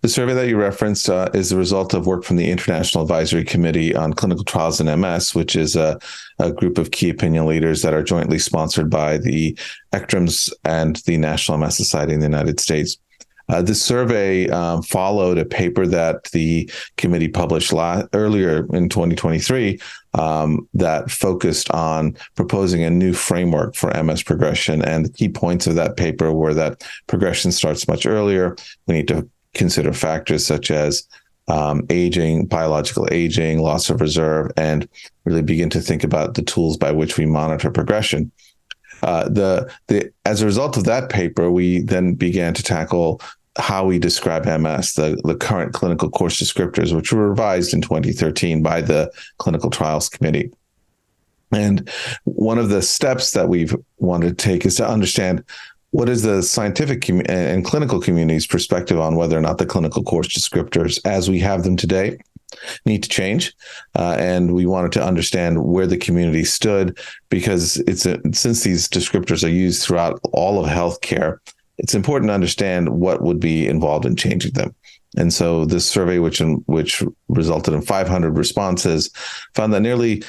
The survey that you referenced is the result of work from the International Advisory Committee on Clinical Trials in MS, which is a group of key opinion leaders that are jointly sponsored by the ECTRIMS and the National MS Society in the United States. This survey followed a paper that the committee published earlier in 2023 that focused on proposing a new framework for MS progression. And the key points of that paper were that progression starts much earlier. We need to consider factors such as aging, biological aging, loss of reserve, and really begin to think about the tools by which we monitor progression. As a result of that paper, we then began to tackle how we describe MS, the current clinical course descriptors, which were revised in 2013 by the Clinical Trials Committee. And one of the steps that we've wanted to take is to understand what is the scientific and clinical community's perspective on whether or not the clinical course descriptors, as we have them today, need to change. And we wanted to understand where the community stood, because since these descriptors are used throughout all of healthcare, it's important to understand what would be involved in changing them. And so this survey, which resulted in 500 responses, found that nearly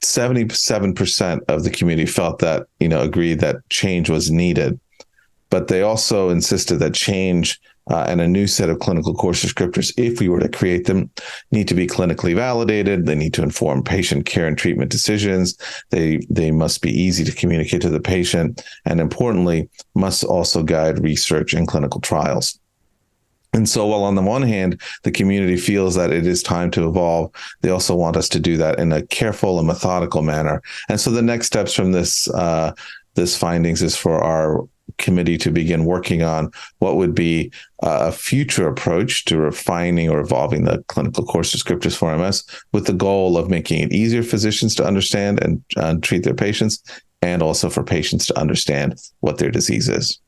77% of the community felt that, agreed that change was needed. But they also insisted that change and a new set of clinical course descriptors, if we were to create them, need to be clinically validated. They need to inform patient care and treatment decisions. They must be easy to communicate to the patient, and importantly, must also guide research and clinical trials. And so while on the one hand, the community feels that it is time to evolve, they also want us to do that in a careful and methodical manner. And so the next steps from this findings is for our committee to begin working on what would be a future approach to refining or evolving the clinical course descriptors for MS, with the goal of making it easier for physicians to understand and treat their patients, and also for patients to understand what their disease is.